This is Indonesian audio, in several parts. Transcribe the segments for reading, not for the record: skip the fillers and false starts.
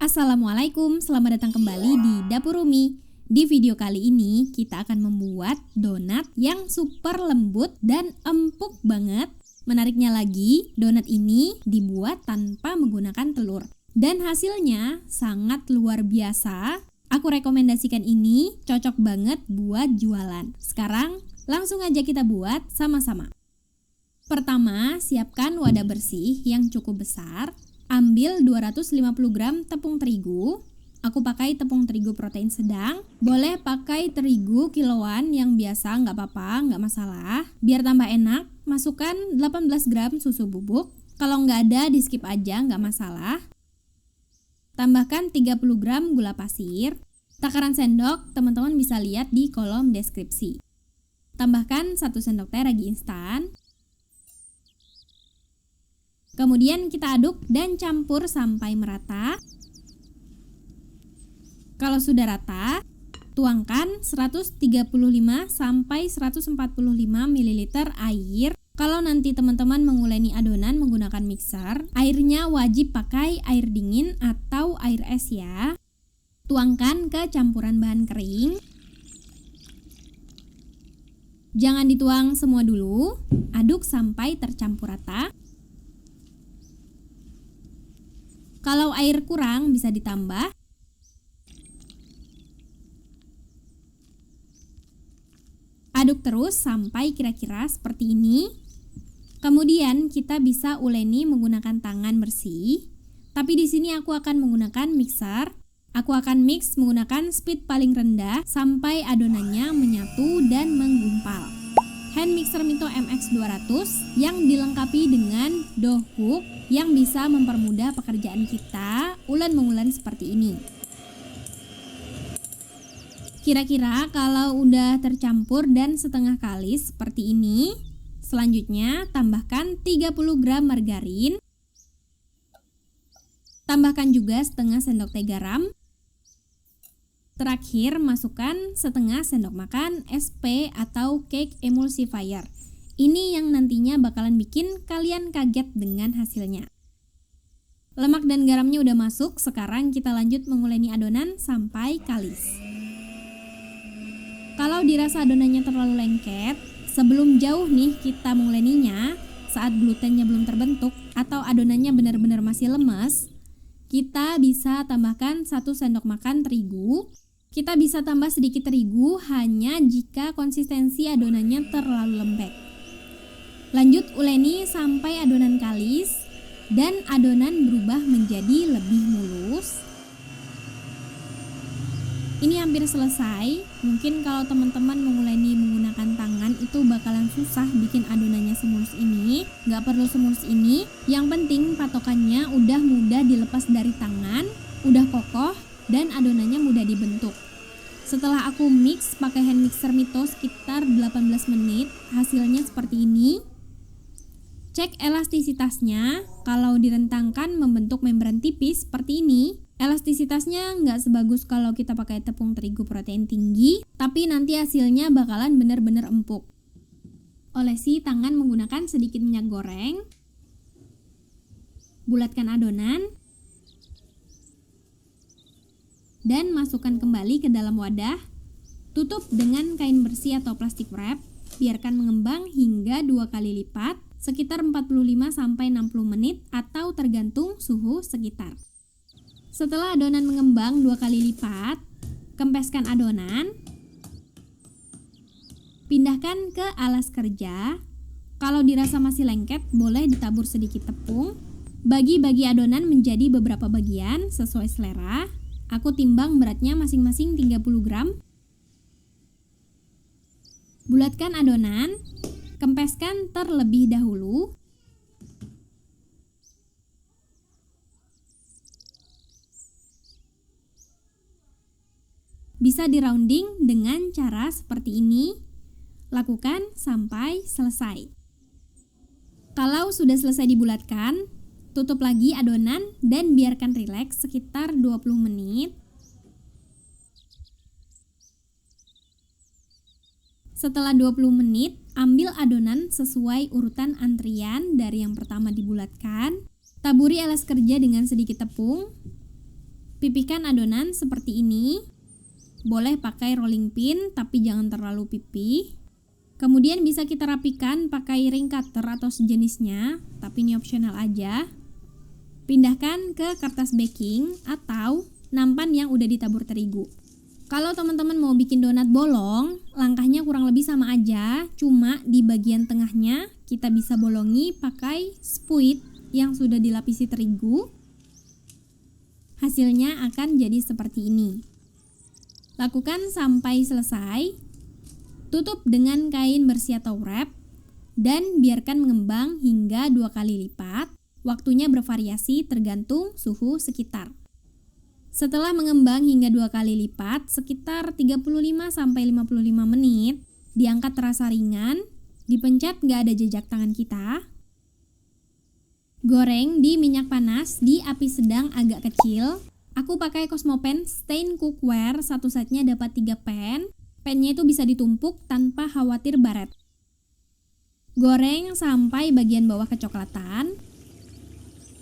Assalamualaikum, selamat datang kembali di Dapur Umi. Di video kali ini kita akan membuat donat yang super lembut dan empuk banget. Menariknya lagi, donat ini dibuat tanpa menggunakan telur. Dan hasilnya sangat luar biasa. Aku rekomendasikan ini, cocok banget buat jualan. Sekarang langsung aja kita buat sama-sama. Pertama, siapkan wadah bersih yang cukup besar. Ambil 250 gram tepung terigu. Aku pakai tepung terigu protein sedang. Boleh pakai terigu kiloan yang biasa, nggak apa-apa, nggak masalah. Biar tambah enak, masukkan 18 gram susu bubuk. Kalau nggak ada, di skip aja, nggak masalah. Tambahkan 30 gram gula pasir. Takaran sendok, teman-teman bisa lihat di kolom deskripsi. Tambahkan 1 sendok teh ragi instan. Kemudian kita aduk dan campur sampai merata. Kalau sudah rata, tuangkan 135 sampai 145 ml air. Kalau nanti teman-teman menguleni adonan menggunakan mixer, airnya wajib pakai air dingin atau air es ya. Tuangkan ke campuran bahan kering. Jangan dituang semua dulu, aduk sampai tercampur rata. Kalau air kurang bisa ditambah. Aduk terus sampai kira-kira seperti ini. Kemudian kita bisa uleni menggunakan tangan bersih. Tapi di sini aku akan menggunakan mixer. Aku akan mix menggunakan speed paling rendah sampai adonannya menyatu dan menggumpal. Hand mixer Mito MX200 yang dilengkapi dengan dough hook yang bisa mempermudah pekerjaan kita ulen-mengulen seperti ini. Kira-kira kalau udah tercampur dan setengah kalis seperti ini, selanjutnya tambahkan 30 gram margarin. Tambahkan juga setengah sendok teh garam. Terakhir, masukkan setengah sendok makan SP atau cake emulsifier. Ini yang nantinya bakalan bikin kalian kaget dengan hasilnya. Lemak dan garamnya udah masuk, sekarang kita lanjut menguleni adonan sampai kalis. Kalau dirasa adonannya terlalu lengket, sebelum jauh nih kita menguleninya, saat glutennya belum terbentuk atau adonannya benar-benar masih lemes, kita bisa tambahkan 1 sendok makan terigu. Kita bisa tambah sedikit terigu hanya jika konsistensi adonannya terlalu lembek. Lanjut uleni sampai adonan kalis dan adonan berubah menjadi lebih mulus. Ini hampir selesai. Mungkin kalau teman-teman menguleni menggunakan tangan itu bakalan susah bikin adonannya semulus ini. Nggak perlu semulus ini. Yang penting patokannya udah mudah dilepas dari tangan, udah kokoh, dan adonannya mudah dibentuk. Setelah aku mix pakai hand mixer Mito sekitar 18 menit, hasilnya seperti ini. Cek elastisitasnya, kalau direntangkan membentuk membran tipis seperti ini. Elastisitasnya nggak sebagus kalau kita pakai tepung terigu protein tinggi, tapi nanti hasilnya bakalan benar-benar empuk. Olesi tangan menggunakan sedikit minyak goreng. Bulatkan adonan. Dan masukkan kembali ke dalam wadah. Tutup dengan kain bersih atau plastik wrap. Biarkan mengembang hingga 2 kali lipat, sekitar 45-60 menit atau tergantung suhu sekitar. Setelah adonan mengembang 2 kali lipat, kempeskan adonan. Pindahkan ke alas kerja. Kalau dirasa masih lengket, boleh ditabur sedikit tepung. Bagi-bagi adonan menjadi beberapa bagian sesuai selera. Aku timbang beratnya masing-masing 30 gram. Bulatkan adonan, kempeskan terlebih dahulu. Bisa di rounding dengan cara seperti ini. Lakukan sampai selesai. Kalau sudah selesai dibulatkan, tutup lagi adonan dan biarkan rileks sekitar 20 menit. Setelah 20 menit, ambil adonan sesuai urutan antrian dari yang pertama dibulatkan. Taburi alas kerja dengan sedikit tepung. Pipihkan adonan seperti ini. Boleh pakai rolling pin tapi jangan terlalu pipih. Kemudian bisa kita rapikan pakai ring cutter atau sejenisnya, tapi ini opsional aja. Pindahkan ke kertas baking atau nampan yang udah ditabur terigu. Kalau teman-teman mau bikin donat bolong, langkahnya kurang lebih sama aja, cuma di bagian tengahnya kita bisa bolongi pakai spuit yang sudah dilapisi terigu. Hasilnya akan jadi seperti ini. Lakukan sampai selesai. Tutup dengan kain bersih atau wrap dan biarkan mengembang hingga 2 kali lipat. Waktunya bervariasi tergantung suhu sekitar. Setelah mengembang hingga 2 kali lipat, sekitar 35-55 menit, diangkat terasa ringan, dipencet nggak ada jejak tangan kita. Goreng di minyak panas di api sedang agak kecil. Aku pakai Cosmopan Stain Cookware, satu setnya dapat 3 pan. Pannya itu bisa ditumpuk tanpa khawatir baret. Goreng sampai bagian bawah kecoklatan.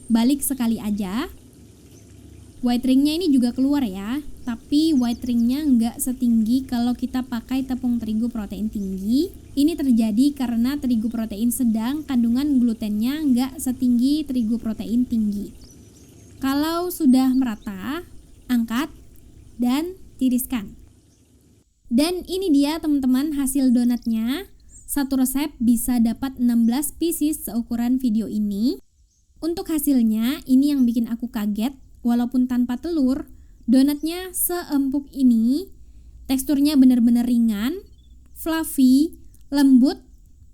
Balik sekali aja. White ringnya ini juga keluar ya, tapi white ringnya nggak setinggi kalau kita pakai tepung terigu protein tinggi. Ini terjadi karena terigu protein sedang kandungan glutennya nggak setinggi terigu protein tinggi. Kalau sudah merata, angkat dan tiriskan. Dan ini dia teman-teman hasil donatnya. Satu resep bisa dapat 16 pieces seukuran video ini. Untuk hasilnya, ini yang bikin aku kaget. Walaupun tanpa telur, donatnya seempuk ini. Teksturnya benar-benar ringan, fluffy, lembut,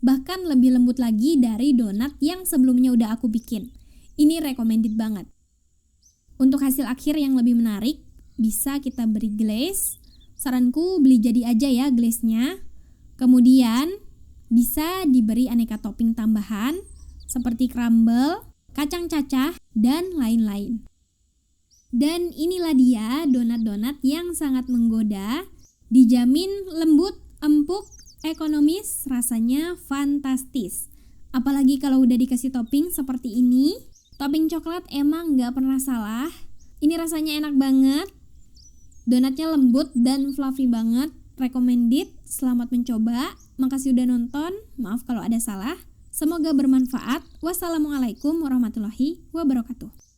bahkan lebih lembut lagi dari donat yang sebelumnya udah aku bikin. Ini recommended banget. Untuk hasil akhir yang lebih menarik, bisa kita beri glaze. Saranku beli jadi aja ya glaze-nya. Kemudian bisa diberi aneka topping tambahan seperti crumble, kacang cacah, dan lain-lain. Dan inilah dia donat-donat yang sangat menggoda, dijamin lembut, empuk, ekonomis, rasanya fantastis. Apalagi kalau udah dikasih topping seperti ini, topping coklat emang gak pernah salah. Ini rasanya enak banget, donatnya lembut dan fluffy banget, recommended, selamat mencoba, makasih udah nonton, maaf kalau ada salah, semoga bermanfaat, wassalamualaikum warahmatullahi wabarakatuh.